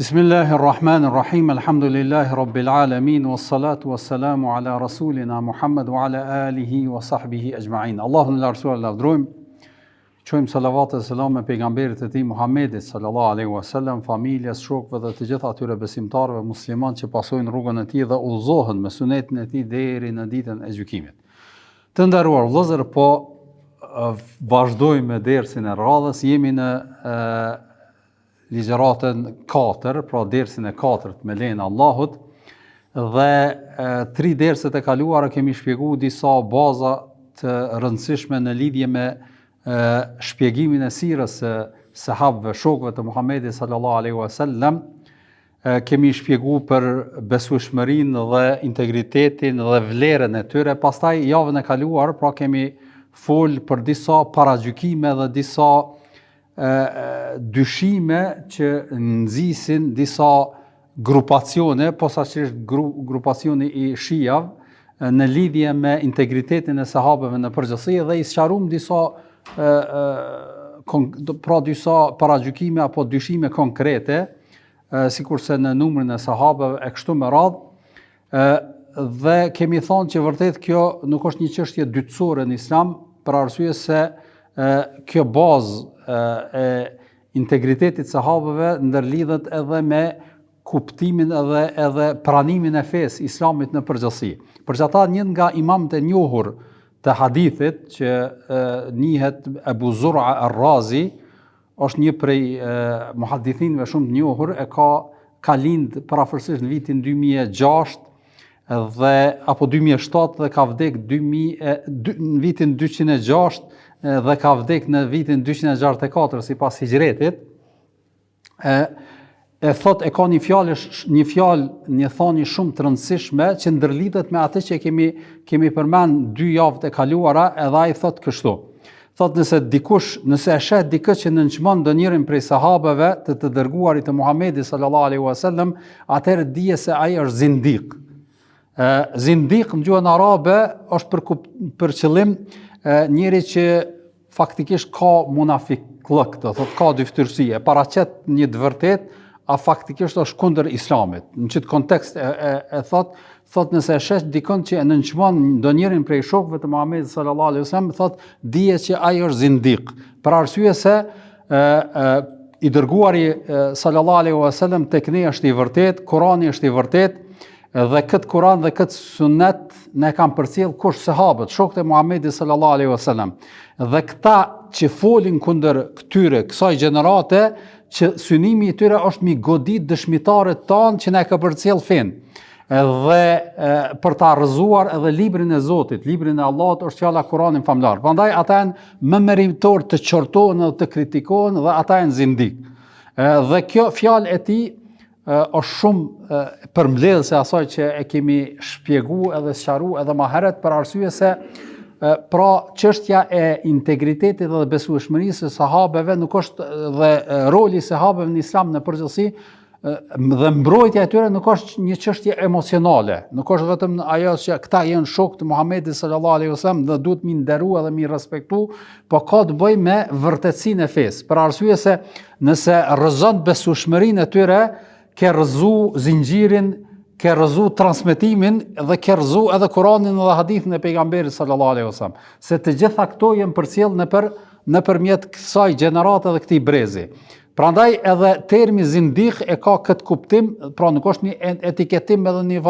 Bismillahirrahmanirrahim, alhamdulillahi rabbil alamin, wassalatu wassalamu ala rasulina Muhammad wa ala alihi wa sahbihi ajma'in. Allahun lartësuar lavdrojmë, qojmë salavat e selam me pejgamberit e tij Muhammedit sallallahu alaihi wasallam, familjes, shokëve dhe të gjithë atyre besimtarëve musliman që pasojnë rrugën e tij dhe udhëzohen me sunetin e tij deri në ditën e gjykimit. Të nderuar vëllezër, po vazhdojmë me dersin e radhës, jemi në ligjeratën 4, pra dersin e 4 me lejen e Allahut, dhe 3 derset e kaluara kemi shpjeguar disa baza të rëndësishme në lidhje me shpjegimin e sirës së sahabëve, shokëve të Muhamedit sallallahu alaihi wasallam. Kemi shpjeguar për besueshmërinë dhe integritetin dhe vlerën e tyre. Pastaj javën e kaluar, pra kemi fol për disa paragjykime dhe disa dyshime që nxisin disa grupacione, posaçërisht grupacioni i Shiave në lidhje me integritetin e sahabëve në përgjithësi, dhe i sqaruam disa disa paragjykime apo dyshime konkrete, sikurse në numrin e sahabëve e kështu me radhë, dhe kemi thënë që vërtet kjo nuk është një çështje dytësore në Islam, për arsye se kjo bazë e integritetit sahabëve ndërlidhet edhe me kuptimin edhe pranimin e fesë islamit në përgjithësi. Për çata një nga imamët e njohur të hadithit që njihet Abu Zur'a ar-Razi, është një prej muhaddithinëve shumë të njohur, ka lind parafërsisht në vitin 2006 apo 2007 dhe ka vdek në vitin 206 dhe ka vdek në vitin 264 sipas hijretit. Thot e ka një thënie shumë të rëndësishme që ndërlidhet me atë që kemi përmend 2 javët e kaluara, edhe ai thot kështu. Thot nëse e shet dikë që nënçmon ndonjërin prej sahabeve të dërguarit të Muhamedit sallallahu alaihi wasallam, atëherë dije se ai është zindik. Zindik në gjuhën arabe është për qëllim njëri që faktikisht ka munafiklëk, do thot ka dyftyrsi, e paraqet një të vërtet, a faktikisht është kundër islamit. Në çet kontekst e thot nëse e shesh dikon që e nënçmon ndonjërin prej shokëve të Muhamedit sallallahu alaihi wasallam, thot dije që ai është zindik, për arsye se i dërguari sallallahu alaihi wasallam tek ne është i vërtet, Kurani është i vërtet, dhe këtë Kur'an dhe këtë sunet ne kanë përcjell kush sahabët, shokët e Muhamedit sallallahu alaihi wasallam. Dhe këta që folin kundër kësaj gjenerate, që synimi i tyre është mi godit dëshmitarët tanë që ne ka përcjell fen. Dhe për ta rrëzuar edhe librin e Zotit, librin e Allahut është fjala Kur'anin famlar. Prandaj ata janë më meritor të qortohen dhe të kritikohen, dhe ata janë zindik. Dhe kjo fjalë e tij është shumë përmbledhëse asaj që e kemi shpjeguar edhe sqaruar edhe më herët, për arsye se pra çështja e integritetit dhe besueshmërisë së sahabeve nuk është, dhe roli i sahabeve në Islam në përgjithësi dhe mbrojtja e tyre nuk është një çështje emocionale, nuk është vetëm ajo që këta janë shokë të Muhamedit sallallahu alaihi wasallam dhe duhet mi nderu edhe mi respektu, po ka të bëjë me vërtetësinë e fesë, për arsye se nëse rrëzon besueshmërinë e tyre, ke rrëzu zinxhirin, ke rrëzu transmetimin dhe ke rrëzu edhe Kur'anin dhe hadithin e pejgamberit sallallahu alaihi wasallam. Se të gjitha këto janë përcjell nëpërmjet kësaj gjenerate dhe këtij brezi. Prandaj edhe termi zindik e ka këtë kuptim, pra nuk është një etiketim edhe një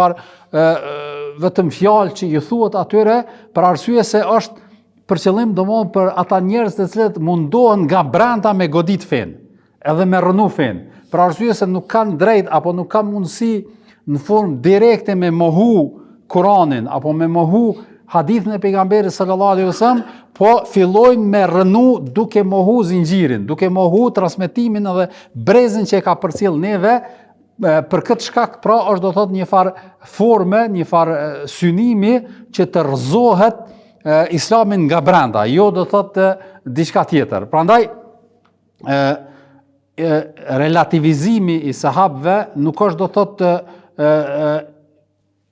vetëm fjalë që ju thuhet atyre, për arsye se është për qëllim domosdoshmë për ata njerëz të cilët mundohen nga brenda me godit fen, edhe me rënu fen. Për arsye se nuk kanë drejt apo nuk kanë mundësi në formë direkte me mohu Kur'anin apo me mohu hadithin e pejgamberit sallallahu alaihi wasallam, po fillojnë me rënu duke mohu zinxhirin, duke mohu transmetimin edhe brezin që e ka përcjell neve. Për këtë shkak pra është do thot një farë forme, një farë synimi që të rrëzohet Islamin nga brenda, jo do thot diçka tjetër. Prandaj relativizimi i sahabëve nuk është do thot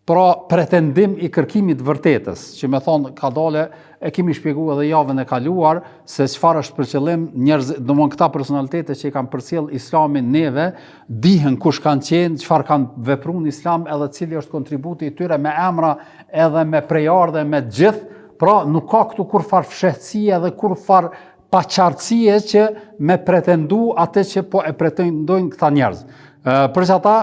pra pretendim i kërkimit vërtetës, që me thonë ka dale, e kemi shpjeguar edhe javën e kaluar, se çfarë është për qëllim njerëz, domthonë këta personalitete që i kanë përcjell Islamin neve, dihen kush kanë qenë, çfarë kanë vepruar në Islam, edhe cili është kontributi i tyre me emra, edhe me prejardhje, me gjithë, pra nuk ka këtu kur farë fshehtësie dhe kur farë paqartësie që me pretendu atë që po e pretendojnë këta njerëz. Përse ata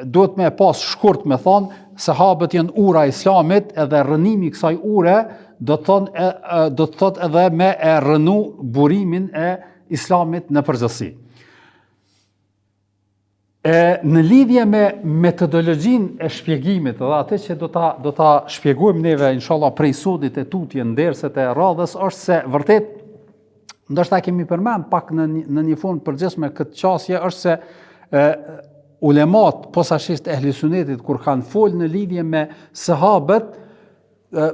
duhet me pas shkurt me thonë, sahabët janë ura e Islamit, edhe rënimi i kësaj ure do të thotë edhe me e rënu burimin e Islamit në përgjithësi. Në lidhje me metodologjinë e shpjegimit, edhe atë që do ta shpjegojmë neve inshallah prej sodit e tutje nderset e radhës, është se vërtet ndoshta kemi përmend pak në një fund përgjithshme këtë çështje, është se ulemat posaçërisht e ehli sunetit kur kanë folë në lidhje me sahabët,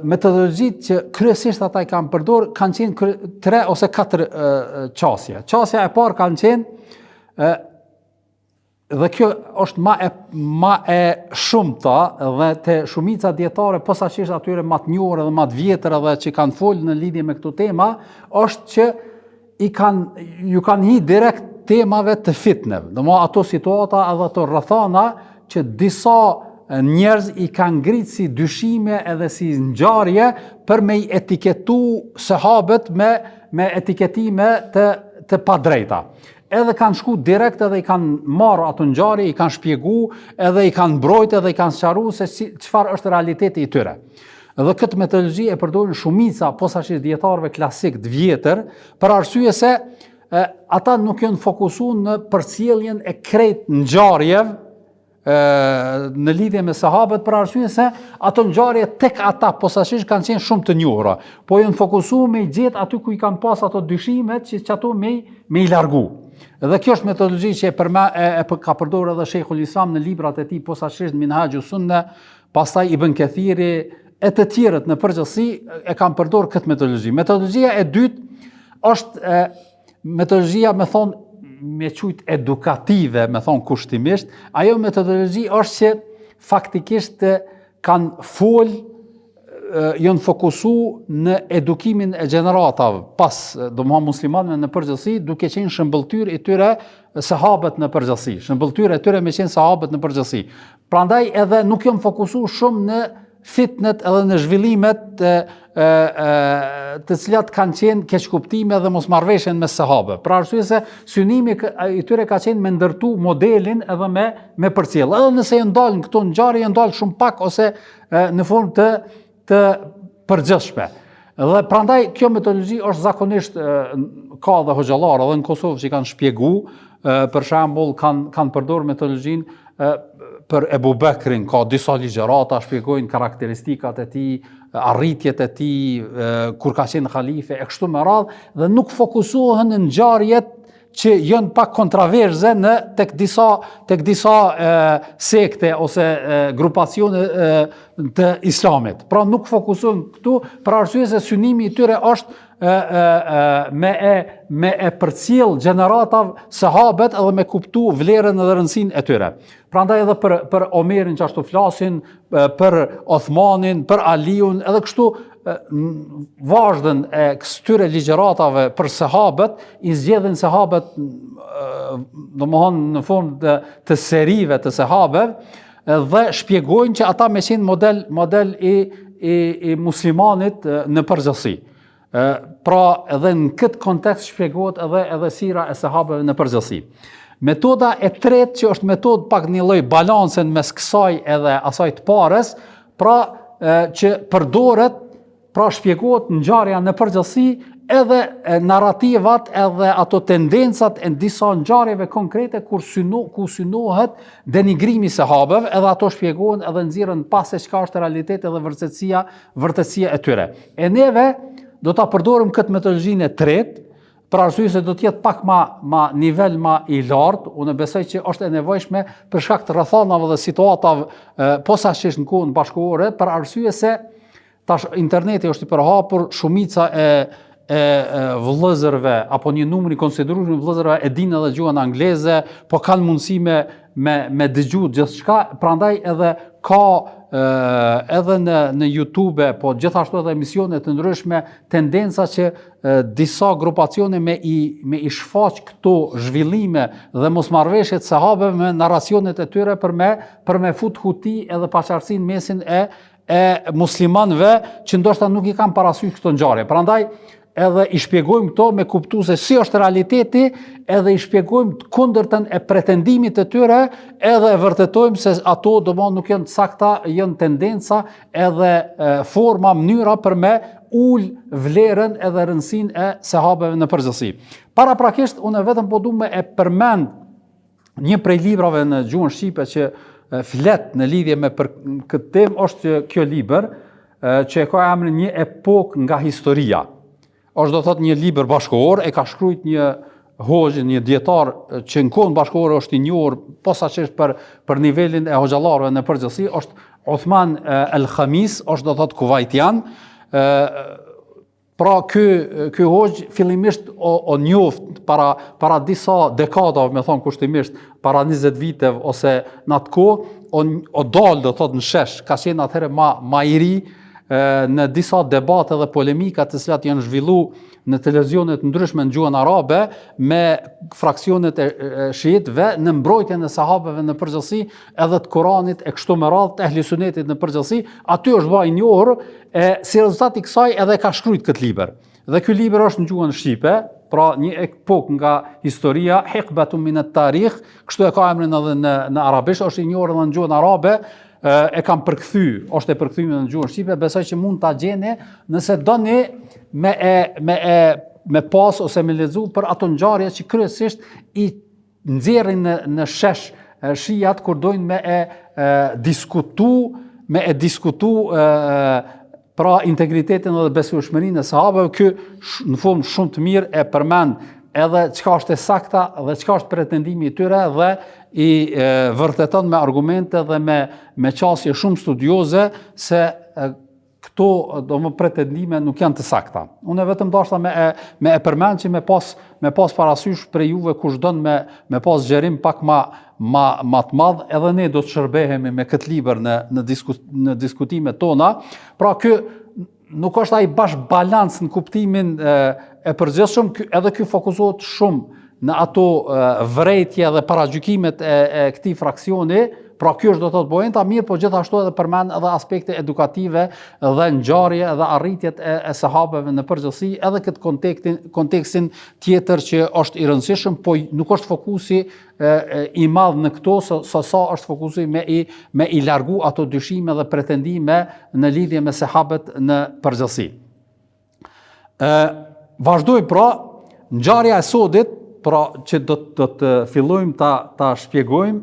metodologjitë që kryesisht ata i kanë përdorur kanë qenë 3 ose 4 çështje. Çështja e parë kanë qenë dhe kjo është ma e shumta dhe te shumica dietare posaçërisht atyre më të njohur dhe më të vjetër edhe që kanë folë në lidhje me këto tema, është që ju kanë hi direkt temave të fitneve, domethënë ato situata edhe ato rrethana që disa njerëz i kanë ngritë si dyshime edhe si ngjarje për me i etiketu sahabët me etiketime të padrejta. Edhe kanë shku direkt edhe i kanë marrë ato ngjarje, i kanë shpjegu, edhe i kanë mbrojtë edhe i kanë sqaruar se çfarë është realiteti i tyre. Dhe këtë metodologji e përdorin shumica posaçërisht dietarëve klasik të vjetër, për arsye se ata nuk janë fokusuar në përcjelljen e krejt ngjarjeve në lidhje me sahabët, për arsye se ato ngjarje tek ata posaçërisht kanë qenë shumë të njohura, po janë fokusuar me gjetë aty ku i kanë pas ato dyshimet që ato me i largu. Dhe kjo është metodologji që ka përdorur edhe Sheikhul Islam në librat e tij posaçërisht Minhajus Sunne, pastaj Ibn Kathiri e të tjerët në përgjithësi e kanë përdorur këtë metodologji. Metodologjia e dytë është metodologjia me thonë me qujt edukative, me thonë kushtimisht, ajo metodologji është që faktikisht kanë janë fokusu në edukimin e gjeneratave, pas domethënë muslimanëve në përgjithësi, duke qenë shëmbëltyr i tyre sahabët në përgjithësi, shëmbëltyr e tyre me qenë sahabët në përgjithësi. Prandaj edhe nuk janë fokusu shumë në fitnet edhe në zhvillimet të cilat kanë qenë keqkuptime dhe mosmarrveshje mes sahabëve. Për arsye se synimi i tyre ka qenë me ndërtu modelin edhe me përcjell. Edhe nëse janë dalë këto ngjarje, janë dalë shumë pak ose në formë të përgjithshme. Dhe prandaj kjo metodologji është zakonisht ka dhe hoxhallar edhe në Kosovë që kanë shpjeguar, për shembull kanë përdorur metodologjinë për Ebu Bekrin, ka disa ligjërata, shpjegojnë karakteristikat e tij, arritjet e tij, kur ka qenë halife, e kështu me radhë, dhe nuk fokusohen në ngjarjet që janë pak kontroverse tek disa sekte ose grupacione të Islamit. Pra nuk fokusohen këtu, për arsye se synimi i tyre është me e përcjell gjeneratav sahabët edhe me kuptu vlerën dhe rëndësinë e tyre. Prandaj edhe për Omerin që ashtu flasin, për Othmanin, për Aliun, edhe kështu vazhdën e këtyre ligjëratave për sahabët, i zgjedhin sahabët domethënë në formë të serive të sahabëve dhe shpjegojnë që ata me qenë model i muslimanit në përgjithësi. Pra edhe në këtë kontekst shpjegohet edhe sira e sahabëve në përgjithësi. Metoda e tretë që është metodë pak një lloj balancen mes kësaj edhe asaj të parës, pra që përdoret, pra shpjegohet ngjarja në përgjithësi edhe narrativat edhe ato tendencat e disa ngjarjeve konkrete ku synohet denigrimi sahabëve, edhe ato shpjegohen edhe nxirren pas se çka është realiteti dhe vërtetësia e tyre. E neve do ta përdorim këtë metodologjinë e tretë, për arsye se do të jetë pak nivel ma i lartë. Unë besoj që është e nevojshme për shkak të rrethanave dhe situatave posaçërisht në kohën bashkëkohore, për arsye se tash interneti është i përhapur, shumica e vëllezërve apo një numër i konsiderueshëm vëllezërve e dinë edhe gjuhën angleze, po kanë mundësi me dëgju gjithçka, prandaj edhe ka edhe në YouTube, po gjithashtu edhe emisione të ndryshme, tendenca që disa grupacione me i shfaq këto zhvillime dhe mosmarrveshjet sahabeve me narracionet e tyre për me fut huti edhe paqartësinë mesin e muslimanëve që ndoshta nuk i kanë parasysh këto ngjarje. Prandaj edhe i shpjegojmë këto me kuptu se si është realiteti, edhe i shpjegojmë të kundërtën e pretendimit të tyre, edhe e vërtetojmë se ato domosdoshmë nuk janë sakta, janë tendenca edhe forma, mënyra për me ul vlerën edhe rëndësinë e sahabeve në përgjithësi. Paraprakisht unë vetëm po du me e përmend një prej librave në gjuhën shqipe që flet në lidhje me për këtë temë, është kjo libër që e ka emrin Një epokë nga historia. Është do thot një libër bashkëkohor, e ka shkruajt një hoxh, një dietar që në kohën bashkëkohore është i njohur posaçërisht për nivelin e hoxhallarëve në përgjithësi, është Uthman el-Khamis, është do thot kuvajtian. Pra ky hoxh fillimisht o njoft para disa dekadave, me thon kushtimisht, para 20 viteve ose në atë kohë, o dal do thot në shesh, ka qenë atëherë ma i ri në disa debate dhe polemika të cilat janë zhvilluar në televizionet ndryshme në gjuhën arabe me fraksionet e shiitëve në mbrojtjen e sahabeve në përgjithësi, edhe të Kuranit e kështu me radhë, të ehli sunetit në përgjithësi. Aty është bërë i njohur, si rezultat i kësaj edhe ka shkruajt këtë libër. Dhe ky libër është në gjuhën shqipe, pra një epokë nga historia, Hiqbatun min at-tarikh, kështu e ka emrin edhe në arabisht, është i njohur edhe në gjuhën arabe. E kam është e përkthyme në gjuhën shqipe, besoj që mund ta gjeni nëse doni me pas ose me lexu për ato ngjarje që kryesisht i nxjerrin në shesh shijat kur dojnë me e diskutu pra integritetin dhe besueshmërinë e sahabeve. Ky në formë shumë të mirë e përmend edhe çka është e sakta dhe çka është pretendimi i tyre dhe i vërteton me argumente dhe me qasje shumë studioze se këto pretendime nuk janë të sakta. Unë vetëm dashta me e përmend që me pas parasysh për juve kush don me pas zgjerim pak ma të madh, edhe ne do të shërbehemi me këtë libër në diskutimet tona. Pra ky nuk është ai bash balans në kuptimin e përgjithshëm, edhe ky fokusohet shumë në ato vërejtje dhe paragjykimet e këtij fraksioni. Pra ky është do të thotë poenta mirë, po gjithashtu edhe përmend edhe aspekte edukative dhe ngjarje dhe arritjet e sahabeve në përgjithësi, edhe këtë kontekstin tjetër që është i rëndësishëm, po nuk është fokusi i madh në këto, sa është fokusi me i largu ato dyshime dhe pretendime në lidhje me sahabët në përgjithësi. Vazhdoj pra, ngjarja e sodit, pra që do të fillojmë ta shpjegojmë,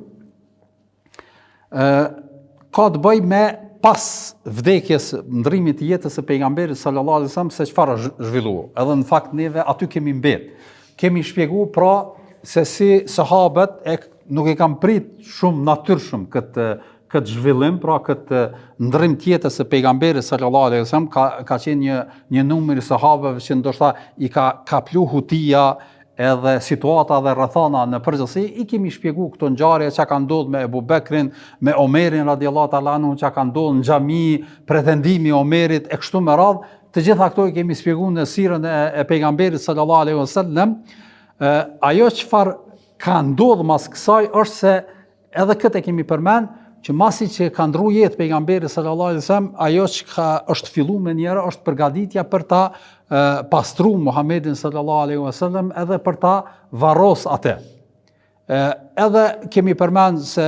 ka të bëj me pas vdekjes, ndrimit të jetës së pejgamberit sallallahu alaihi wasallam, se çfarë zhvillua. Edhe në fakt neve aty kemi mbet. Kemi shpjeguar pra se si sahabët nuk e kanë prit shumë natyrshëm këtë zhvillim, pra këtë ndrim të jetës së pejgamberit sallallahu alaihi wasallam, ka qenë një numër i sahabëve që ndoshta i ka kaplu hutia edhe situata dhe rrethana në përgjithësi. I kemi shpjeguar këto ngjarje që ka ndodhur me Ebu Bekrin, me Omerin radhiyallahu ta'ala anhu, që ka ndodhur në xhami, pretendimi i Omerit e kështu me radhë. Të gjitha këto i kemi shpjeguar në sirën e pejgamberit sallallahu alaihi wasallam. Ajo çfarë ka ndodhur mas kësaj është se edhe këtë e kemi përmend, që masi që ka ndru jetë pejgamberi sallallahu alaihi wasallam, ajo që është filluar me njëra është përgatitja për ta pastru Muhammedin sallallahu alaihi wasallam edhe për ta varros atë. Edhe kemi përmend se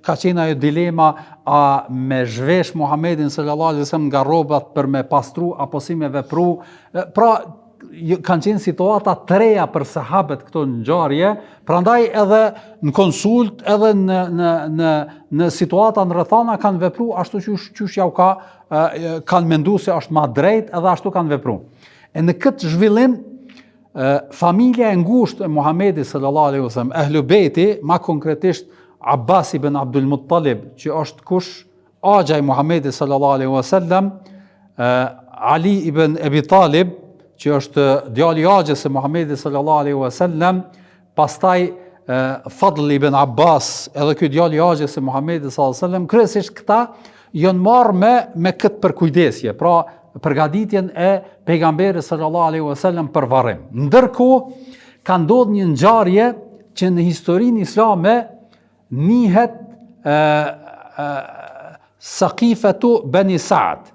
ka qenë ajo dilema, a me zhvesh Muhammedin sallallahu alaihi wasallam nga rrobat për me pastru apo si me vepru. Pra kanë qenë situata të reja për sahabët këto ngjarje, prandaj edhe në konsult, edhe në situata në rrethana kanë vepruar ashtu qysh ja u kanë menduar se është më drejt, edhe ashtu kanë vepruar. E në këtë zhvillim, familja e ngushtë e Muhamedit sallallahu alaihi wasallam, Ehlu Bejti, ma konkretisht Abbas ibn Abdul Muttalib, që është kush? Axha i Muhamedit sallallahu alaihi wasallam, Ali ibn Abi Talib, që është djali i axhës së Muhamedit sallallahu alaihi wasallam, pastaj Fadl ibn Abbas, edhe ky djalë i Axhës së Muhamedit sallallahu alaihi wasallam, kryesisht këta janë marrë me këtë përkujdesje, pra përgatitjen e pejgamberit sallallahu alaihi wasallam për varrim. Ndërkohë ka ndodhur një ngjarje që në historinë islame njihet Saqifatu Bani Saad,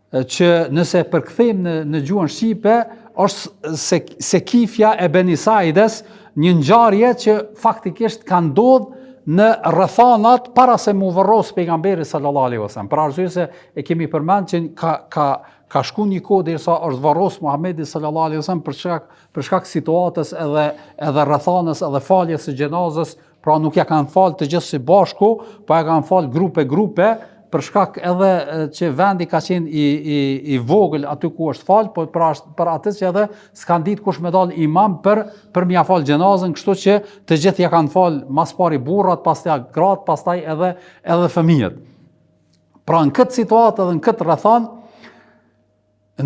që nëse përkthejmë në gjuhën shqipe është Sekifja e Bani Saides, një ngjarje që faktikisht ka ndodhur në rrethanat para se mu varros pejgamberi sallallahu alaihi wasallam. Për arsye se e kemi përmend që ka shku një kohë derisa është varros Muhamedi sallallahu alaihi wasallam për shkak situatës edhe rrethanës edhe faljes së xhenazës, pra nuk ja kanë falë të gjithë së bashku, po ja kanë falë grupe për shkak edhe që vendi ka qenë i vogël aty ku është falë, po për atë që edhe s'kan ditë kush me dal imam për m'ia falë xhenazën, kështu që të gjithë ja kanë falë mas pari burrat, pastaj gratë, pastaj edhe fëmijët. Pra në këtë situatë edhe në këtë rrethan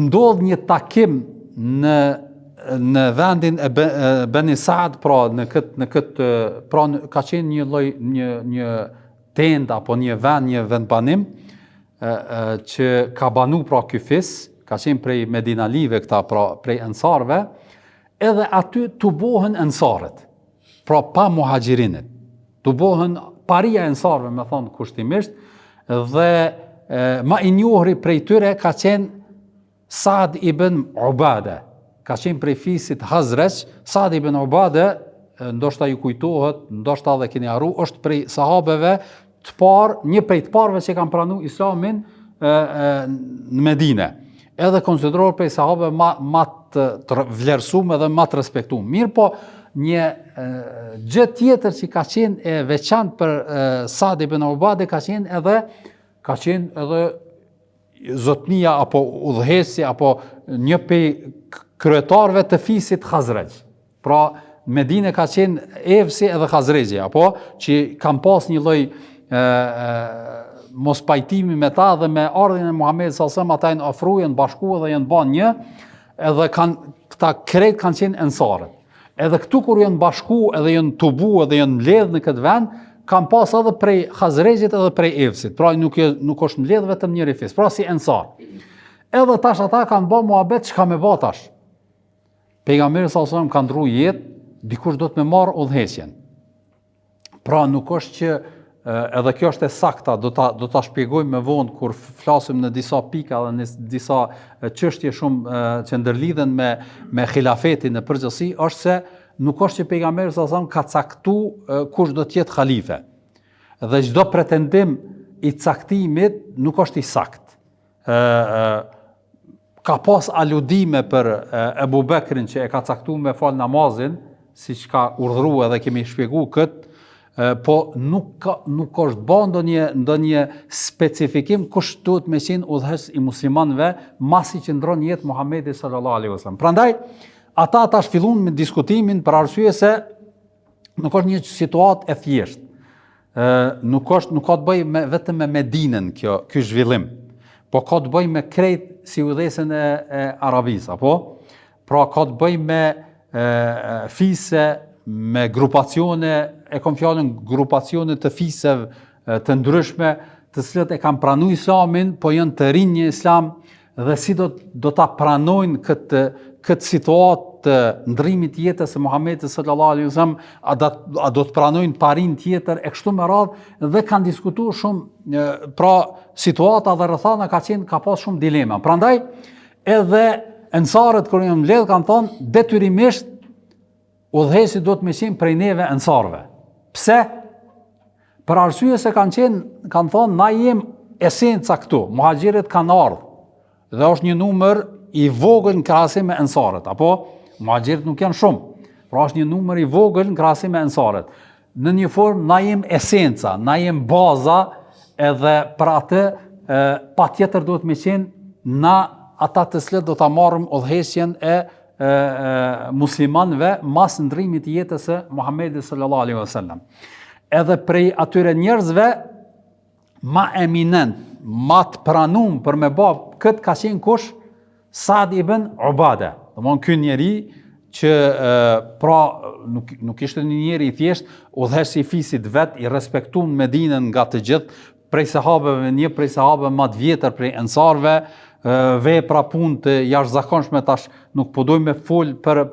ndodh një takim në vendin e Bani Saad, pra në këtë pra ka qenë një lloj një tend apo një vendbanim që ka banu pra ky fis, ka qenë prej Medinalive këta, pra prej ensarve, edhe aty të bohen ensarët, pra pa muhaxhirinit, të bohen paria ensarve, me thonë kushtimisht, dhe ma i njohuri prej tyre ka qenë Saad ibn Ubade, ka qenë prej fisit Hazraq. Saad ibn Ubade, ndoshta ju kujtohet, ndoshta edhe keni harru, është prej sahabeve të parë, një prej të parëve që kanë pranuar Islamin në Medinë. Edhe konsiderohet prej sahabeve ma të vlerësuar dhe ma të respektuar. Mirë po, një gjë tjetër që ka qenë e veçantë për Saad ibn Ubade ka qenë edhe zotnia apo udhëheci apo një prej kryetarëve të fisit Hazraq. Pra Medinë ka qenë Evsi edhe Hazreji, apo që kanë pas një lloj mos pajtimi me ta dhe me ardhin e Muhamedit sallallahu alaihi wasallam, ata janë ofruar, janë bashkuar dhe janë bën një, edhe këta krejt kanë qenë ensarët. Edhe këtu kur janë bashkuar edhe janë tubu edhe janë mbledh në këtë vend, kanë pas edhe prej Hazrejit edhe prej Evsit. Pra nuk është mbledh vetëm njëri fis, pra si ensar. Edhe tash ata kanë bën muhabet, çka me bë tash? Pejgamberi sallallahu alaihi wasallam ka ndruar jetë, dikush do të më marr udhëheqjen. Pra nuk është që edhe kjo është e sakta, do ta shpjegojmë më vonë kur flasim në disa pika dhe në disa çështje shumë që ndërlidhen me khilafetin në përgjithësi, është se nuk është që pejgamberi sallallahu alaihi wasallam ka caktuar kush do të jetë halife. Dhe çdo pretendim i caktimit nuk është i saktë. Ka pas aludime për Ebu Bekrin që e ka caktuar me fal namazin, siç ka urdhëruar edhe kemi shpjeguar këtë, po nuk është bën ndonjë specifikim kush duhet me qenë udhëheqës i muslimanëve masi që ndron jetë Muhamedi sallallahu alaihi wasallam. Prandaj ata tash fillun me diskutimin për arsye se nuk është një situatë e thjeshtë. Nuk ka të bëjë vetëm me Medinën ky zhvillim, po ka të bëjë me krejt si udhëhecën e Arabisë, apo pra ka të bëjë me fise, me grupacione, e kam fjalën grupacione të fiseve të ndryshme, të cilët e kanë pranuar Islamin, po janë të rinj në Islam dhe si do ta pranojnë këtë situatë të ndrimit të jetës së Muhamedit sallallahu alaihi wasallam, a do të pranojnë parin tjetër e kështu me radhë, dhe kanë diskutuar shumë, pra situata dhe rrethana ka pas shumë dilema. Prandaj edhe ensarët kur janë mbledh kanë thonë detyrimisht udhëheci do të më qenë prej neve ensarve. Pse? Për arsye se kanë thonë na jem esenca këtu, muhaxhirët kanë ardhur dhe është një numër i vogël në krahasim me ensarët, apo muhaxhirët nuk janë shumë, pra është një numër i vogël në krahasim me ensarët. Në një formë na jem esenca, na jem baza, edhe për atë patjetër duhet më qenë na ata të cilët do ta marrim udhëheqjen e muslimanëve mas ndrimit të jetës së Muhamedit sallallahu alaihi wasallam. Edhe prej atyre njerëzve ma eminent, ma të pranum për me bë këtë ka qenë kush? Saad ibn Ubade. Domthon ky njeri që pra nuk ishte një njeri I thjesht, udhëhesi I fisit vet, I respektuar në Medinën nga të gjithë, prej sahabeve, një prej sahabeve më të vjetër prej ensarve, vepra punë të jashtëzakonshme, tash nuk po dojmë me fol për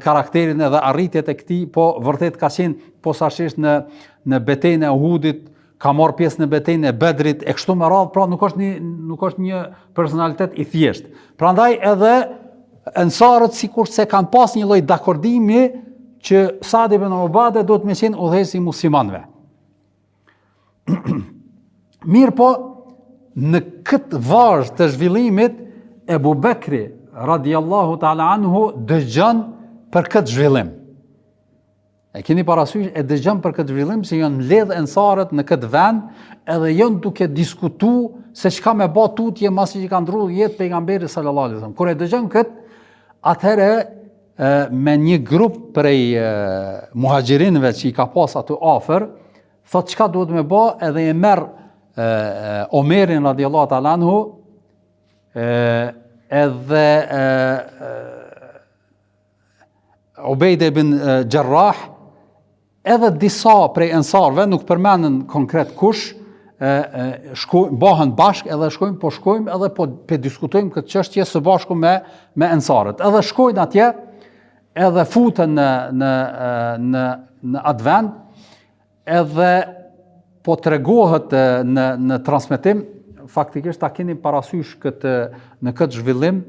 karakterin edhe arritjet e këtij, po vërtet ka qenë posaçërisht në betejën e Uhudit, ka marrë pjesë në betejën e Bedrit, e kështu me radhë, pra nuk është një personalitet I thjesht. Prandaj edhe ensarët sikur se kanë pas një lloj dakordimi që Saad ibn Ubade do të më qenë udhëhesi I muslimanëve. Mirë po, në këtë varg të zhvillimit, Ebu Bekri, radiallahu ta'ala anhu, dëgjon për këtë zhvillim. E keni parasysh, e dëgjon për këtë zhvillim, se janë mbledh ensarët në këtë vend, edhe janë duke diskutu se çka me bë tutje masi që ka ndrur jetë pejgamberi sallallahu alaihi wasallam. Kur e dëgjon këtë, atëherë me një grup prej muhaxhirinëve që I ka pas aty afër, thot çka duhet me bë, edhe e merr Omerin radiallahu ta'ala anhu, edhe Ubejde ibn Jarrah, edhe disa prej ensarve, nuk përmenden konkret kush, bëhen bashk, edhe shkojmë edhe po diskutojmë këtë çështje së bashku me ensarët. Edhe shkojnë atje, edhe futen në atë vend, edhe po tregohet në transmetim, faktikisht ta keni parasysh në këtë zhvillim,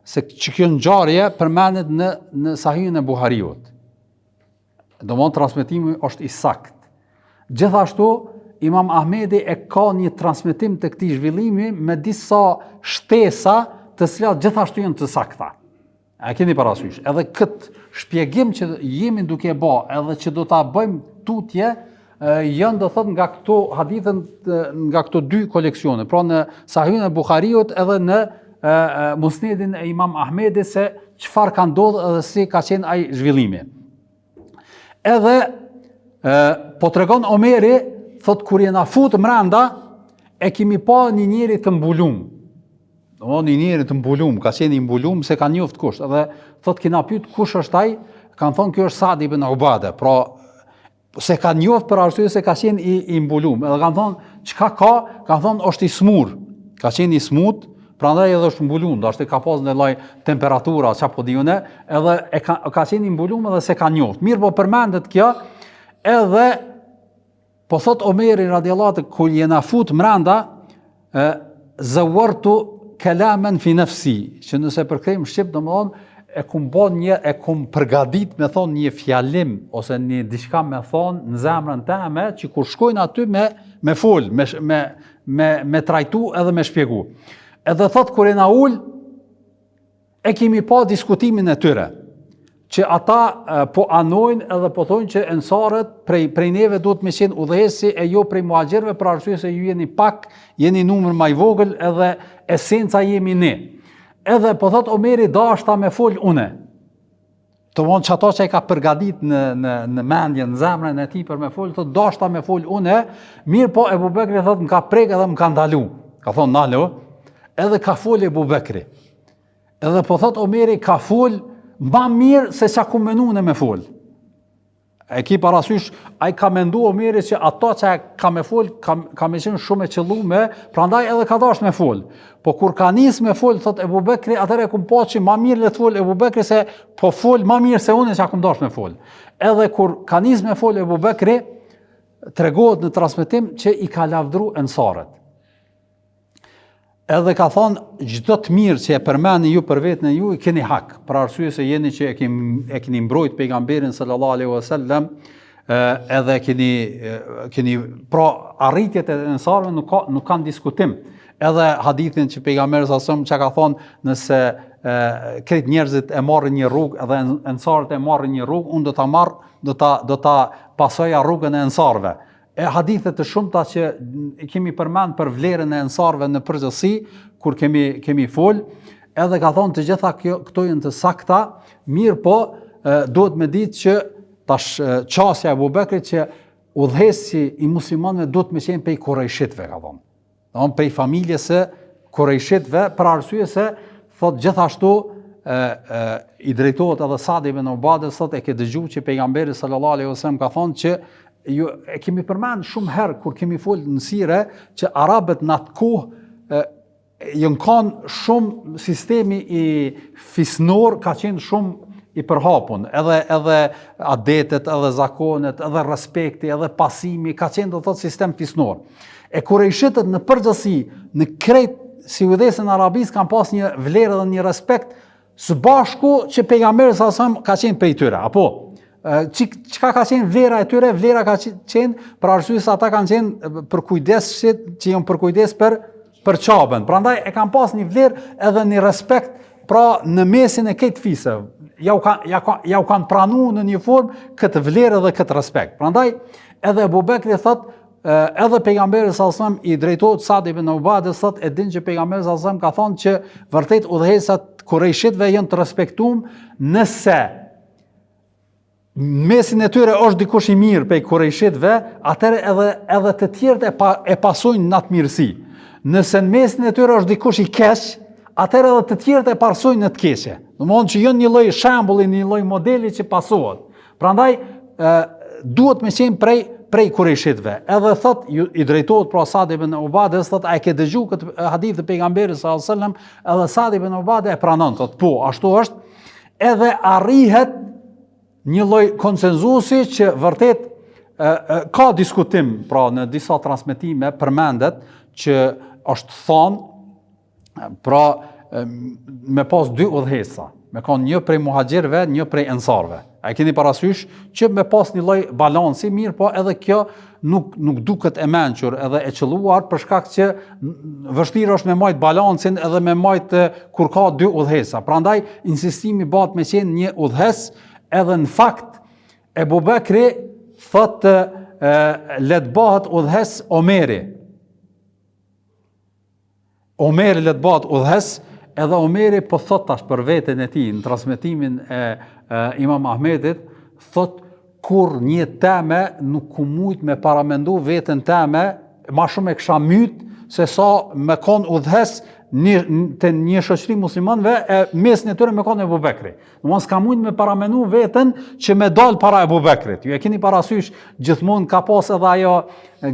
se që kjo ngjarje përmendet në Sahihun e Buhariut. Domthon transmetimi është I sakt. Gjithashtu Imam Ahmedi e ka një transmetim të këtij zhvillimi me disa shtesa të cilat gjithashtu janë të sakta. A keni parasysh? Edhe këtë shpjegim që jemi duke bë, edhe që do ta bëjmë tutje, janë do thot nga këto hadithën, nga këto dy koleksione, pra në Sahihun e Buhariut edhe në Musnedin e Imam Ahmedit, se çfarë ka ndodhur edhe si ka qenë ai zhvillimi. Edhe po tregon Omeri, thot kur jena fut mrenda, e kemi pa një njeri të mbulum. Një njeri të mbulum, ka qenë I mbulum se ka njoft kush. Edhe thot kena pyet kush është ai, kanë thonë ky është Saad ibn Ubade, pra se ka njoft për arsye se ka qenë I mbulum. Edhe kanë thonë çka ka, kanë thonë është I smur. Ka qenë I smut, prandaj edhe është mbulum, dashur ka pas në lloj temperatura, çapo diune, edhe ka qenë I mbulum edhe se ka njoft. Mirë, po përmendet kjo, edhe po thot Omeri radiallahu anhu, kur jena fut mrenda, zawartu kalaman fi nafsi, që nëse përkthejmë shqip, domethënë e kum përgadit me thonë një fjalim, ose një diçka me thonë në zemrën time, që kur shkojnë aty me fol, me trajtu edhe me shpjegu. Edhe thot kur e na ul, e kemi pa diskutimin e tyre, që ata po anojnë edhe po thonë që ensarët prej neve duhet me qenë udhëhesi e jo prej muhaxhirëve, për arsye se ju jeni pak, jeni numër më I vogël, edhe esenca jemi ne. Edhe po thot Omeri dashta me fol une. Të vonë që ato që I ka përgadit në mendje, në zemrën e tij për me fol, thot dashta me fol une, mirë po Ebu Bekri thot më ka prek edhe më ka ndalu. Ka thonë nalo, edhe ka fol Ebu Bekri. Edhe po thot Omeri ka fol ma mirë se që ku menune me fol. E ki parasysh, a I ka mendu Omeri që ato që ka me fol, ka me qenë shumë e qëllume, prandaj edhe ka dash me fol. Po kur ka nis me fol, thot Ebu Bekri, atëre kum pa që ma mirë le të fol Ebu Bekri, se po fol ma mirë se unë që kum dash me fol. Edhe kur ka nis me fol Ebu Bekri, tregohet në transmetim që I ka lavdru ensarët. Edhe ka thonë, çdo të mirë që e përmeni ju për vetën e ju, I keni hak, për arsye se jeni që e keni mbrojt pejgamberin sallallahu alaihi wasallam, edhe keni pra arritjet e ensarëve nuk kanë diskutim. Edhe hadithin që pejgamberi sallallahu alaihi wasallam që ka thonë, nëse krejt njerëzit e marrin një rrugë edhe ensarët e marrin një rrugë, unë do ta pasoja rrugën e ensarëve. E hadithet të shumta që kemi përmend për vlerën e ensarëve në përgjithësi, kur kemi fol, edhe ka thonë të gjitha këto janë të sakta, mirë po duhet me ditë që tash qasja e Abu Bekrit që udhëhesi I muslimanëve duhet me qenë prej Kurajshitëve, ka thonë. Domthon prej familjes së Kurajshitëve, për arsye se thot gjithashtu i drejtohet edhe Sa'd ibn Ubadës, thotë e ke dëgjuar që pejgamberi sallallahu alaihi wasallam ka thonë që ju e kemi përmend shumë herë kur kemi folur në sire që arabët në atë kohë janë kanë shumë sistemi i fisnor ka qenë shumë i përhapun, edhe adetet, edhe zakonet, edhe respekti, edhe pasimi, ka qenë do thotë sistem fisnor. E kurejshitët në përgjithësi, në krejt si udhësën arabisë kanë pas një vlerë dhe një respekt së bashku që pejgamberi sallallahu ka qenë prej tyre, apo çka ka qenë vlera e tyre? Vlera ka qenë për arsye se ata kanë qenë për kujdesit që janë për kujdes për çabën. Prandaj e kanë pas një vlerë edhe një respekt pra në mesin e këtë fisëve. Ja u kanë pranuar në një formë këtë vlerë dhe këtë respekt. Prandaj edhe Abu Bekri thotë edhe pejgamberi sallallahu i drejtohet Sa'd ibn Ubadës, thotë e din që pejgamberi sallallahu ka thonë që vërtet udhëheqësat kurejshitëve janë të respektuar nëse mesin e tyre është dikush i mirë prej kurejshitëve, atëherë edhe të tjerët e pasojnë në atë mirësi. Nëse në mesin e tyre është dikush i keq, atëherë edhe të tjerët e pasojnë në të keqe. Domthonë që janë një lloj shembulli, një lloj modeli që pasohet. Prandaj duhet me qenë prej kurejshitëve. Edhe thot i drejtohet pra Sa'd ibn Ubadës, thot a e ke dëgjuar këtë hadith të pejgamberit sallallahu alajhi wasallam? Edhe Sa'd ibn Ubadë e pranon, thot po, ashtu është. Edhe arrihet një lloj konsenzusi që vërtet ka diskutim, pra në disa transmetime përmendet që është thonë pra me pas dy udhëheqësa, me kanë një prej muhaxhirëve, një prej ensarëve. A keni parasysh që me pas një lloj balansi mirë, po edhe kjo nuk duket e mençur edhe e qelluar për shkak që vështirë është me majt balancin edhe me majt kur ka dy udhëheqësa. Prandaj insistimi bëhet me qenë një udhëheq, edhe në fakt Ebu Bekri thotë le të bëhet udhëheq Omeri. Omeri le të bëhet udhëheq, edhe Omeri po thot tash për veten e tij në transmetimin e Imam Ahmedit, thot kur një teme nuk ku mujt me paramendu veten teme, ma shumë e kisha myt se sa me kon udhëheq të një shoqëri muslimanëve e mesin e tyre me kon Ebu Bekri. Domthonë s'ka mujt me paramendu veten që me dal para Ebu Bekrit. Ju e keni parasysh gjithmonë ka pas edhe ajo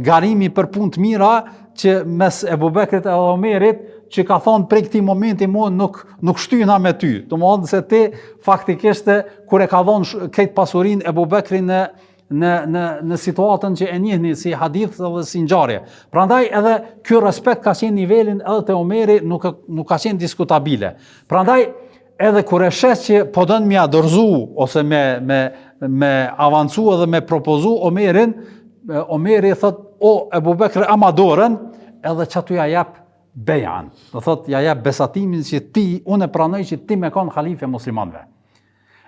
garimi për punë të mira që mes Ebu Bekrit e Omerit, që ka thonë prej këtij momenti mo nuk shtyna me ty. Domthonë se ti faktikisht kur e ka dhënë këtë pasurinë Ebu Bekri në situatën që e njihni si hadith dhe si ngjarje. Prandaj edhe ky respekt ka qenë nivelin edhe te Omeri nuk ka qenë diskutabile. Prandaj edhe kur e shes që po don me dorëzu ose me avancu edhe me propozu Omerin, Omeri thot o Ebu Bekri ama dorën, edhe çatu ja jap bejan. Do thot ja jap besatimin që unë pranoj që ti me kon halife muslimanëve.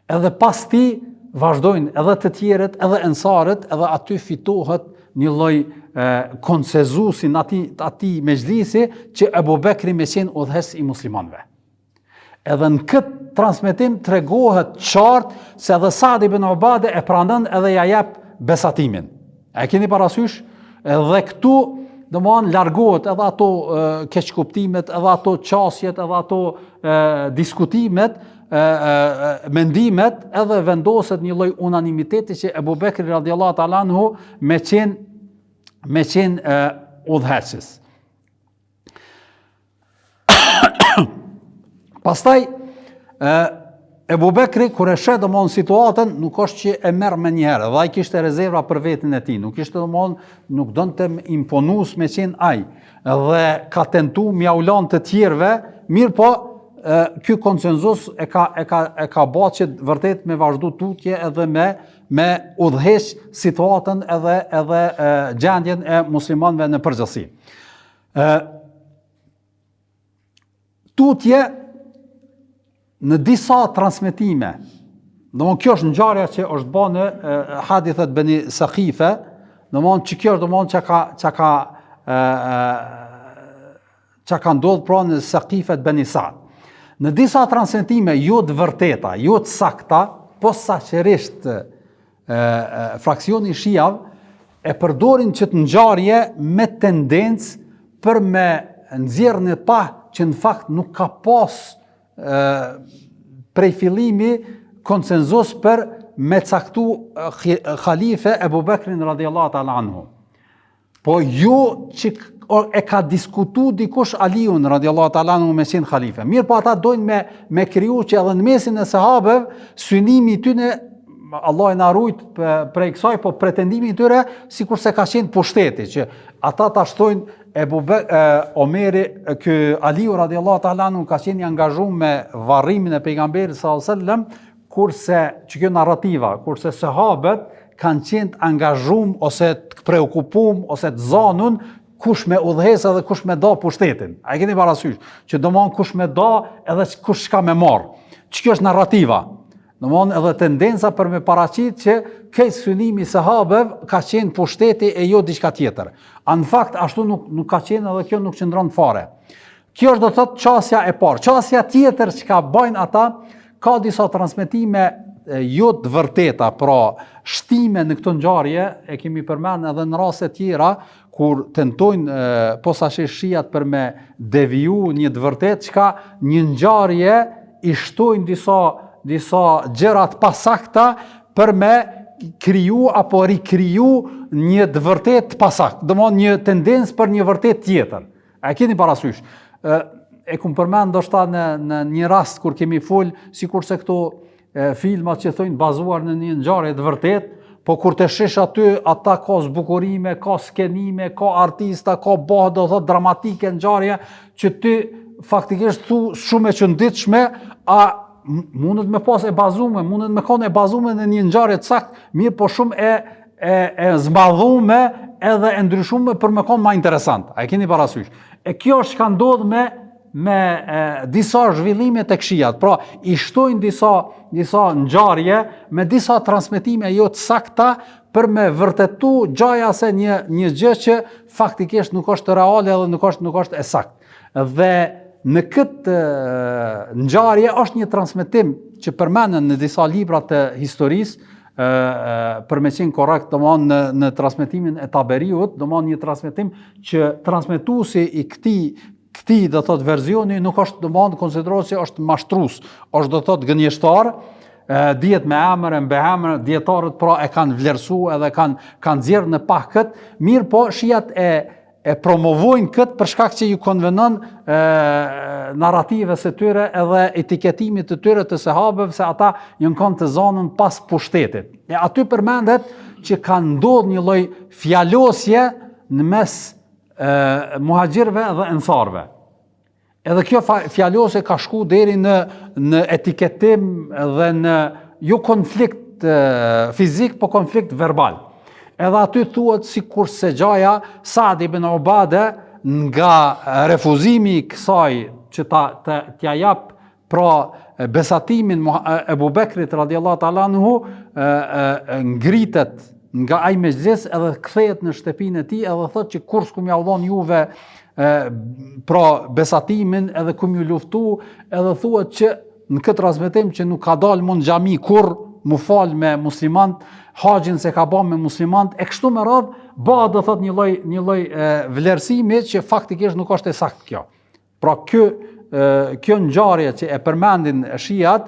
Edhe pas ti vazhdojnë edhe të tjerët, edhe ensarët, edhe aty fitohet një lloj konsenzusi në atij mezhlisi që Ebu Bekri me qenë udhëheq i muslimanëve. Edhe në këtë transmetim tregohet qartë se edhe Sa'd ibn Ubade e pranon edhe ja jap besatimin. A e keni parasysh? Edhe këtu domthonë largohet edhe ato keqkuptimet, edhe ato qasjet, edhe ato diskutimet, mendimet, edhe vendoset një lloj unanimiteti që Ebu Bekri radhiyallahu ta'ala anhu me qenë udhëheqës. Pastaj Ebu Bekri kur e shet domthonë situatën nuk është që e merr më një herë, dhe ai kishte rezerva për veten e tij, nuk ishte nuk donte imponues me qenë ai, dhe ka tentuar mja ulën të tjerëve, mirë po ky konsenzus e ka bërë që vërtet me vazhdu tutje edhe me udhëheq situatën edhe gjendjen e muslimanëve në përgjithësi. Tutje në disa transmetime, domthonë kjo është ngjarja që është bërë në hadithet Beni Sakife, domthonë që kjo është domthonë çka ka ndodhur pra në Sakifet Beni Sa'd. Në disa transmetime jo të vërteta, jo të sakta, po saqërisht fraksioni shiav e përdorin këtë ngjarje me tendencë për me nxjerrë në pa që në fakt nuk ka pas prej fillimi konsenzus për me caktu khalife Ebu Bekrin radhiyallahu ta'ala anhu. Po ju që e ka diskutu dikush Aliun radhiyallahu ta'ala anhu me qenë khalife. Mirë po ata dojnë me kriju që edhe në mesin e sahabëve synimi tyne Allah e na rujt prej kësaj, po pretendimi i tyre sikur se ka qenë pushteti, që ata ta shtojnë Omeri, ky Aliu radhiyallahu ta'ala anhu ka qenë i angazhuar me varrimin e pejgamberit sallallahu alaihi wasallam, kurse që kjo narrativa, kurse sahabët kanë qenë të angazhuar ose të preokupuar ose të zanun kush me udhëhesa dhe kush me da pushtetin. A e keni parasysh që domon kush me da edhe kush ka me marr. Ç'kjo është narrativa. Domthon edhe tendenca për me paraqit që këj synimi i sahabëve ka qenë pushteti e jo diçka tjetër. Në fakt ashtu nuk ka qenë edhe kjo nuk qëndron fare. Kjo është do të thotë qasja e parë. Qasja tjetër që ka bajnë ata, ka disa transmetime jo të vërteta, pra shtime në këtë ngjarje, e kemi përmend edhe në raste tjera kur tentojnë posaçërisht shijat për me deviju një të vërtetë, çka një ngjarje i shtojnë disa gjërat pasakta për me kriju apo rikriju një të vërtet pasakt, domthonjë një tendencë për një vërtet tjetër. A keni parasysh? E kum përmend ndoshta në një rast kur kemi fol, sikurse këto filmat që thonë bazuar në një ngjarje të vërtet, po kur të shesh aty, ata ka zbukurime, ka skenime, ka artista, ka bëh do thotë dramatike ngjarje që ty faktikisht thu shumë e çuditshme, a mundet me pas e bazume, mundet me kanë e bazume në një ngjarje të saktë, mirë po shumë e zbardhume edhe e ndryshume për me kanë më interesant. A e keni parasysh? E kjo është ka ndodhur me disa zhvillime të këshijat. Pra, i shtojnë disa ngjarje me disa transmetime jo të sakta për me vërtetu gjaja se një gjë që faktikisht nuk është reale dhe nuk është e saktë. Dhe në këtë ngjarje është një transmetim që përmenden në disa libra të historisë, për me qenë korrekt, domthonjë në transmetimin e Taberiut, domthonjë një transmetim që transmetuesi i këtij do thotë versioni nuk është domthonjë konsiderohet se është mashtrues, është do thotë gënjeshtar, dihet me emër, mbe emër, dietarët pra e kanë vlerësuar edhe kanë nxjerrë në pak kët, mirë po shijat e promovojnë këtë për shkak që ju konvenon narratives së tyre edhe etiketimit të tyre të sahabëve se ata janë kanë të zanën pas pushtetit. E aty përmendet që ka ndodhur një lloj fjalosje në mes muhaxhirëve dhe ensarëve. Edhe kjo fjalosje ka shku deri në etiketim dhe në jo konflikt fizik, po konflikt verbal. Edhe aty thuhet sikur se gjaja Saad ibn Ubade nga refuzimi i kësaj që t'ja jap pra besatimin Ebu Bekrit radhiyallahu ta'ala anhu, ngritet nga ai mezhlis edhe kthehet në shtëpinë e tij edhe thotë që kur s'kum ja u dhon juve pra besatimin edhe kum ju luftu, edhe thuhet që në këtë transmetim që nuk ka dalë mund xhami kur mu fal me muslimant, haxhin se ka bën me muslimant, e kështu me radhë, bëhet do thot një lloj vlerësimi që faktikisht nuk është e saktë kjo. Pra kjo ngjarje që e përmendin shijat,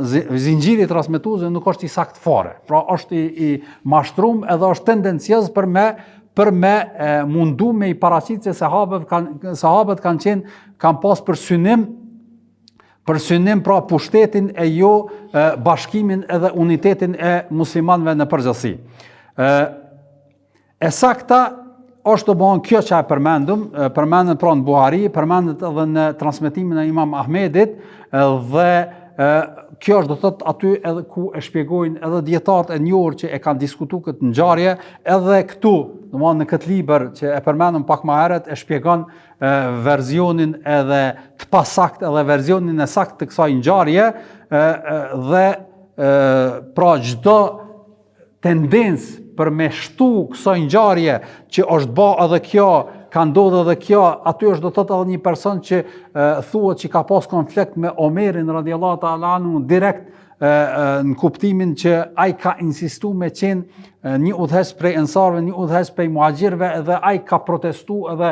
zinxhiri transmetuesve nuk është i saktë fare. Pra është i mashtruar edhe është tendencioz për me mundu me i paraqitë se sahabët kanë pas për synim pra pushtetin e jo bashkimin edhe unitetin e muslimanëve në përgjithësi. E sakta është të bëhen kjo që e përmendet pra në Buhari, përmendet edhe në transmetimin e Imam Ahmedit, dhe kjo është do thotë aty edhe ku e shpjegojnë edhe dietarët e njohur që e kanë diskutuar këtë ngjarje, edhe këtu, domethënë në këtë libër që e përmendëm pak më herët, e shpjegon versionin edhe të pasakt edhe versionin e saktë të kësaj ngjarje, dhe pra çdo tendencë për me shtu kësaj ngjarje që është bë edhe kjo, ka ndodhur edhe kjo, aty është do thotë edhe një person që thuhet që ka pas konflikt me Omerin radhiyallahu ta'ala anhu direkt në kuptimin që ai ka insistu me qenë një udhëhes prej ensarëve, një udhëhes prej muhaxhirëve, edhe ai ka protestu edhe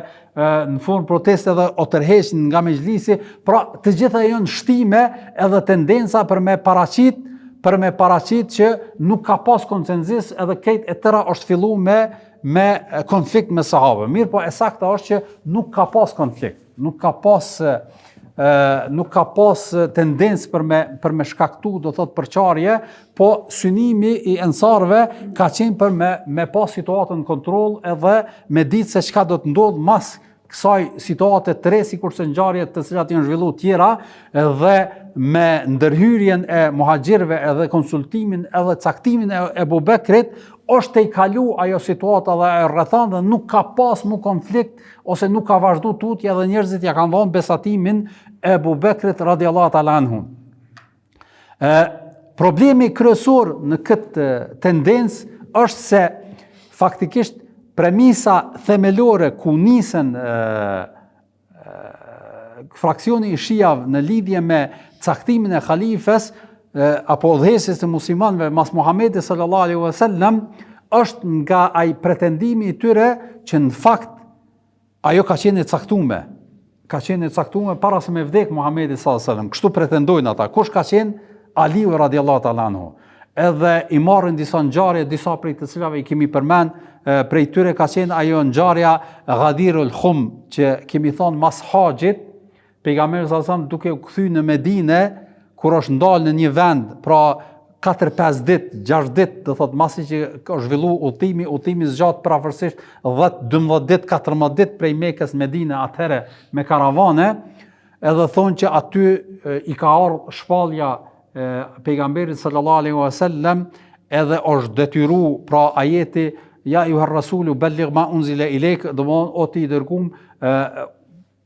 në formë proteste edhe o tërheqën nga mexhlisi. Pra të gjitha janë shtime edhe tendenca për me paraqit që nuk ka pas konsenzus edhe këtë e tëra është fillu me konflikt me sahabë. Mirë po e sakta është që nuk ka pas konflikt, nuk ka pas tendencë për me shkaktu, do thot përqarje, po synimi i ensarëve ka qenë për me pas situatën në kontroll edhe me ditë se çka do të ndodhë mas kësaj situate të re, sikurse ngjarjet të cilat janë zhvillu tjera, dhe me ndërhyrjen e muhaxhirëve edhe konsultimin edhe caktimin e Ebu Bekrit, është i kalu ajo situata dhe e rrethan dhe nuk ka pas mu konflikt ose nuk ka vazhdu tutje dhe njerëzit ja kanë dhënë besatimin e Ebu Bekrit radiallahu ta'ala anhu. Problemi kryesor në këtë tendencë është se faktikisht premisa themelore ku nisën fraksioni i shijave në lidhje me caktimin e khalifes apo udhëheqjes të muslimanëve mas Muhamedit sallallahu alaihi wasallam është nga ai pretendimi i tyre që në fakt ajo ka qenë e caktuar. Ka qenë e caktuar para se me vdek Muhamedi sallallahu alaihi wasallam. Kështu pretendojnë ata. Kush ka qenë? Aliu radiallahu ta'ala anhu. Edhe i marrin disa ngjarje, disa prej të cilave i kemi përmend, prej tyre ka qenë ajo ngjarja Ghadirul Khum që kemi thonë mas haxhit, pejgamberi sallallahu alaihi wasallam duke u kthyer në Medinë, kur është ndalë në një vend, pra 4-5 ditë, 6 ditë, do thot masi që është zhvillu udhimi zgjat prafërsisht 10-12 ditë, 14 ditë prej Mekës Medinë atëherë me karavane, edhe thonë që aty i ka ardhur shpallja pejgamberit sallallahu alaihi wasallam, edhe është detyru pra ajeti ja ayuhar rasulu balligh ma unzila ilek, domthon o ti i dërguar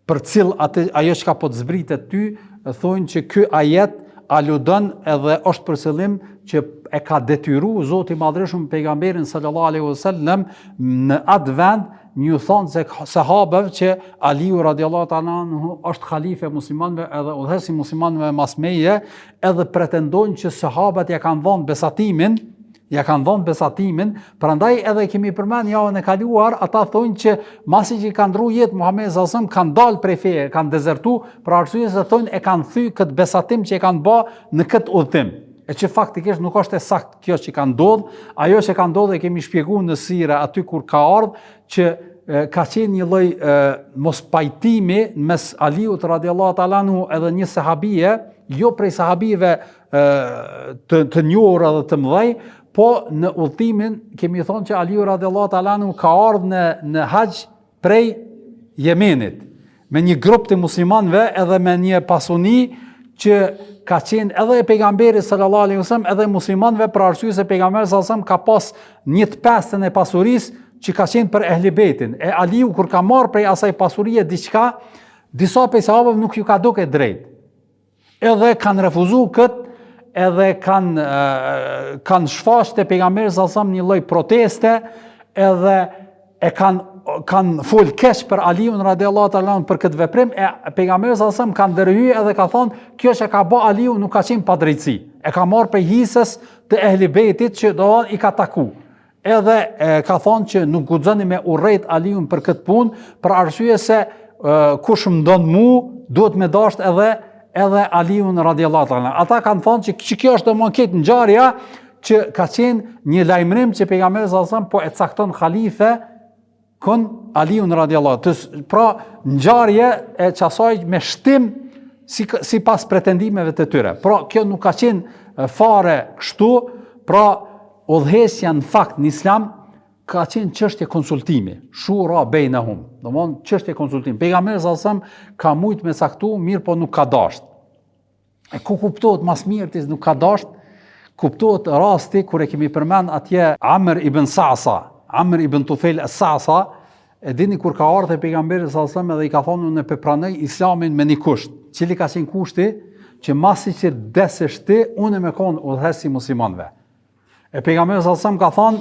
për cil ajo çka po të zbritet ty, thonë që ky ajet aludon edhe është për qëllim që e ka detyru Zoti i Madhreshëm pejgamberin sallallahu alaihi wasallam në atë vend një thonë se sahabëve që Aliu radiallahu ta'ala anhu është khalife muslimanëve edhe udhëhesi muslimanëve mas meje, edhe pretendojnë që sahabët ja kanë dhënë besatimin, prandaj edhe kemi përmend javën e kaluar, ata thonë që masi që kanë ndru jetë Muhamedi sallallahu alaihi wasallam kanë dalë prej feje, kanë dezertu, për arsye se thonë e kanë thy këtë besatim që e kanë bë në këtë udhtim. E që faktikisht nuk është e saktë kjo që ka ndodhur, ajo që ka ndodhur e kemi shpjeguar në sira aty kur ka ardhur që ka qenë një lloj mos pajtimi mes Aliut radiallahu ta'ala anhu edhe një sahabie, jo prej sahabive të njohur edhe të mëdhej, po në udhtimin kemi thonë që Aliu radiallahu ta'ala anhu ka ardhur në haxh prej Yemenit me një grup të muslimanëve edhe me një pasuni që ka qenë edhe e pejgamberit sallallahu alaihi wasallam edhe muslimanëve, për arsye se pejgamberi sallallahu alaihi wasallam ka pas 1/5 e pasurisë që ka qenë për ehli bejtin. E Aliu kur ka marrë prej asaj pasurie diçka, disa prej sahabëve nuk ju ka duke drejt. Edhe kanë refuzuar këtë, edhe kanë shfaqur te pejgamberi sallallahu alaihi wasallam një lloj proteste, edhe e kanë fol keq për Aliun radiallahu ta'ala anhu për këtë veprim, e pejgamberi sallallahu alaihi wasallam kanë ndërhyjë edhe ka thonë kjo që ka bë Aliu nuk ka qenë pa drejtësi. E ka marrë prej hisës të ehli bejtit që do i ka taku. Edhe ka thonë që nuk guxoni me urrejt Aliun për këtë punë, për arsye se kush më don mu, duhet me dasht edhe Aliun radiallahu ta'ala. Ata kanë thonë që kjo është domosdoshmë këtë ngjarja që ka qenë një lajmërim që pejgamberi sallallahu alaihi wasallam po e cakton halife kon Aliun radiallahu ta'ala. Pra ngjarje e çasaj me shtim sipas pretendimeve të tyre. Pra kjo nuk ka qenë fare kështu, pra udhëhesja në fakt në Islam ka qenë çështje konsultimi, shura bejnahum, domthon çështje konsultimi. Pejgamberi sallallahu alaihi wasallam ka mujt me saktu, mirë po nuk ka dasht. E ku kuptohet mas mirë nuk ka dasht? Kuptohet rasti kur e kemi përmend atje Amr ibn Sa'sa, Amr ibn Tufail as-Sa'sa, e dini kur ka ardhur pejgamberi sallallahu alaihi wasallam edhe i ka thonë unë pranoj Islamin me një kusht. Cili ka qenë kushti? Që masi që desesh ti, unë me kon udhëhesi muslimanëve. E pejgamberi sallallahu alaihi wasallam ka thonë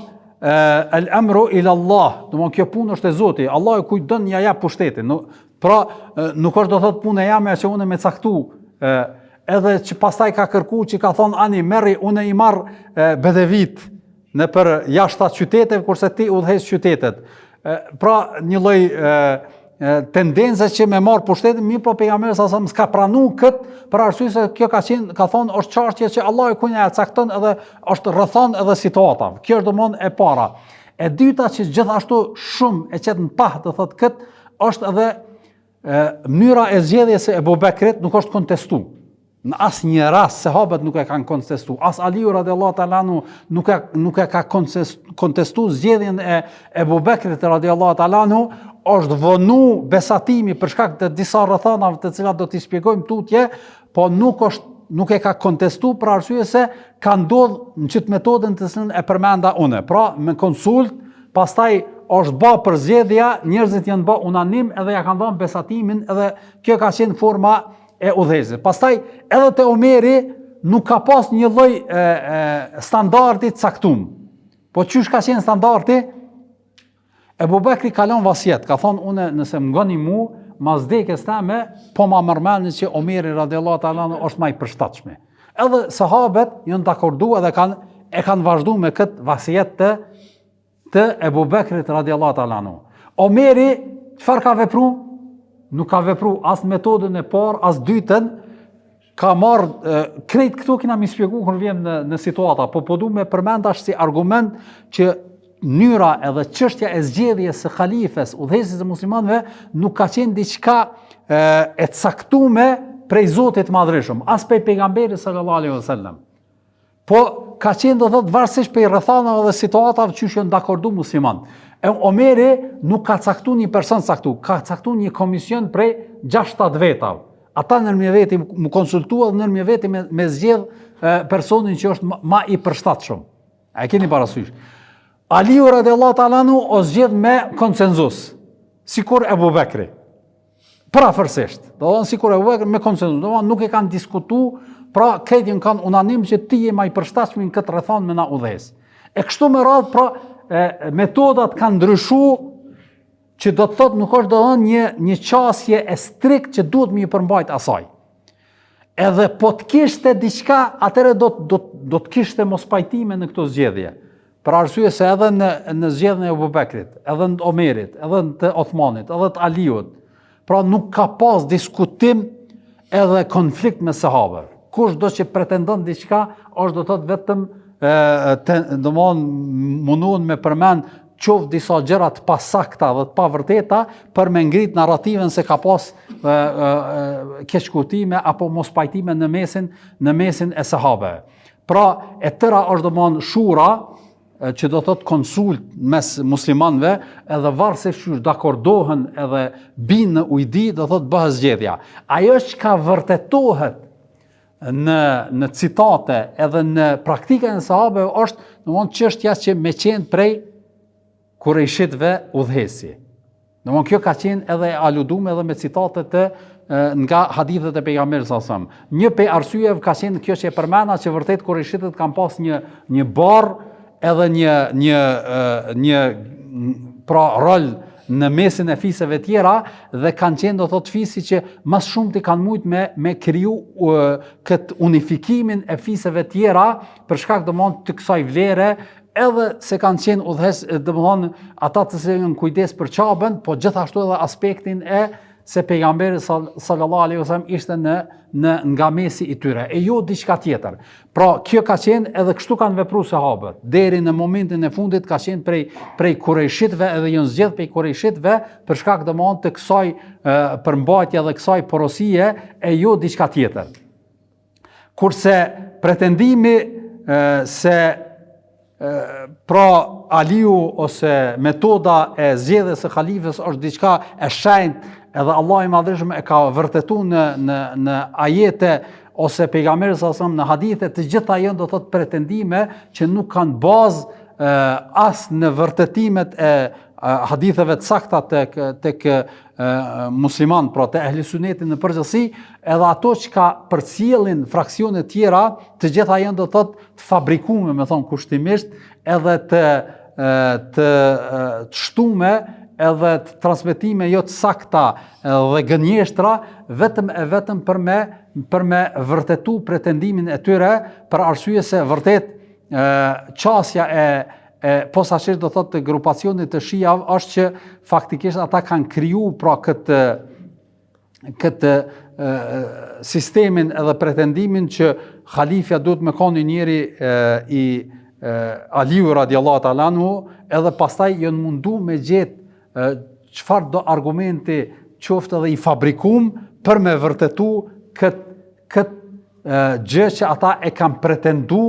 el-amru ila Allah, domthon kjo punë është e Zotit, Allah e kujt don ja jap pushtetin. Pra nuk është do thot punë jame që unë me caktu. edhe që pastaj ka kërku që ka thonë ani merri unë i marr bedevit në për jashta qyteteve kurse ti udhëheq qytetet. Pra një lloj tendenca që me marr pushtetin, mirë po pejgamberi sa s'ka pranu këtë për arsye se kjo ka thonë është çështje që Allahu kujna e cakton edhe është rrethon edhe situata. Kjo është domthon e para. E dyta që gjithashtu shumë e qet në pah të thotë këtë është edhe mënyra e zgjedhjes e Ebu Bekrit nuk është kontestu. Në asnjë rast sahabët nuk e kanë kontestu. As Aliu radhiyallahu ta'ala anhu nuk e ka kontestu zgjedhjen e Ebu Bekrit radhiyallahu ta'ala anhu, është vonu besatimi për shkak të disa rrethonave të cilat do t'i shpjegojmë tutje, po nuk e ka kontestu për arsye se ka ndodhur në çit metodën të cilën e përmenda unë. Pra me konsult, pastaj është bë për zgjedhja, njerëzit janë bë unanim edhe ja kanë dhënë besatimin edhe kjo ka qenë forma e udhëheqjes. Pastaj edhe te Omeri nuk ka pas një lloj standardi të caktuar. Po çysh ka qenë standardi? Ebu Bekri ka lënë vasjet, ka thonë unë nëse më ngoni mu, mas vdekjes time, po ma mërmendni që Omeri radhiyallahu ta'ala është më i përshtatshëm. Edhe sahabët janë dakorduar dhe e kanë vazhduar me këtë vasjet të Ebu Bekrit radhiyallahu ta'ala. Omeri çfarë ka vepruar? Nuk ka vepruar as metodën e parë, as dytën. Ka marrë krejt këtu kena mi shpjegu kur vjen në situata, po du me përmendash si argument që mënyra edhe çështja e zgjedhjes së halifes, udhëheqësit e muslimanëve, nuk ka qenë diçka e caktuar prej Zotit të Madhërisht, as prej pejgamberit sallallahu alaihi wasallam. Po ka qenë do thotë varësisht prej rrethanave dhe situatave që janë dakordu musliman. Omeri nuk ka caktuar një person ka caktuar një komision prej 6-7 vetave. Ata nërmje veti më konsultua dhe nërmje veti me zgjedh personin që është ma i përshtatshëm. A e keni parasysh? Aliu radhiyallahu ta'ala anhu o zgjedh me konsenzus, sikur Ebu Bekri. Prafërsisht. Do thonë sikur Ebu Bekri me konsenzus. Do thonë nuk e kanë diskutuar, pra këtyn kanë unanim që ti je më i përshtatshëm në këtë rrethon me na udhëhes. E kështu me radhë, pra metodat kanë ndryshuar, që do të thotë nuk është do thonë një qasje e strikt që duhet më i përmbajt asaj. Edhe po të kishte diçka, atëherë do të kishte mos pajtime në këto zgjedhje. Për arsye se edhe në zgjedhjen e Ebu Bekrit, edhe në Omerit, edhe në Othmanit, edhe të Aliut, pra nuk ka pas diskutim edhe konflikt me sahabët. Kush do që pretendon diçka, është do të thotë vetëm munduan me përmend qoftë disa gjëra të pasakta dhe të pavërteta për me ngrit narrativen se ka pas keqkuptime apo mos pajtime në mesin e sahabëve. Pra e tëra është domthon shura që do thotë konsult mes muslimanëve, edhe varësisht që dakordohen edhe binë në ujdi, do thotë bëhet zgjedhja. Ajo që ka vërtetohet në citate edhe në praktikën e sahabëve është domthon çështja që me qenë prej Kurejshitëve udhëhesi. Domthon kjo ka qenë edhe aluduar edhe me citate nga hadithet e pejgamberit sallallahu alajhi wasallam. Një prej arsyeve ka qenë kjo që e përmenda që vërtet Kurejshitët kanë pas një barr edhe një pra rol në mesin e fisëve tjera dhe kanë qenë do thotë fisi që mas shumti kanë mujtë me kriju këtë unifikimin e fisëve tjera për shkak domthon të kësaj vlere, edhe se kanë qenë udhëhes, domthon ata të cilët janë kujdes për çabën, po gjithashtu edhe aspektin e se pejgamberi sallallahu alaihi wasallam ishte nga mesi i tyre, e jo diçka tjetër. Pra kjo ka qenë edhe kështu kanë vepruar sahabët. Deri në momentin e fundit ka qenë prej Kurejshitëve edhe janë zgjedh prej Kurejshitëve për shkak domthon të kësaj përmbajtje dhe kësaj porosie e jo diçka tjetër. Kurse pretendimi se pra Aliu ose metoda e zgjedhjes së halifes është diçka e shenjtë, edhe Allah i Madhërisht e ka vërtetuar në ajete ose pejgamberi sallallahu alajhi wasallam në hadithe, të gjitha janë do thotë pretendime që nuk kanë bazë as në vërtetimet e haditheve të sakta tek musliman, pra të ehli sunetit në përgjithësi, edhe ato që ka përcjellin fraksione tjera, të gjitha janë do thotë të fabrikuar, me thon kushtimisht, edhe të shtume edhe të transmetime jo të sakta dhe gënjeshtra vetëm e vetëm për me vërtetu pretendimin e tyre, për arsye se vërtet qasja e posaçërisht do thotë të grupacionit të Shiav është që faktikisht ata kanë kriju pra këtë sistemin edhe pretendimin që halifja duhet me qenë njëri i Aliu radiallahu ta'ala anhu, edhe pastaj janë mundu me gjetë çfarë do argumenti qoftë edhe i fabrikum për me vërtetu këtë gjë që ata e kanë pretendu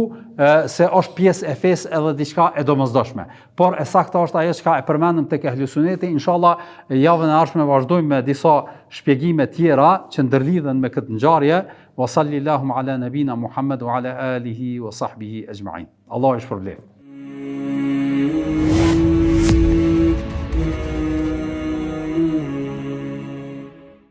se është pjesë e fesë edhe diçka e domosdoshme. Por e sakta është ajo që e përmendëm tek ehlusuneti. Inshallah javën e ardhshme vazhdojmë me disa shpjegime tjera që ndërlidhen me këtë ngjarje. Wa sallallahu ala nabina Muhammad wa ala alihi wa sahbihi ajma'in. Allah ju shpërblet.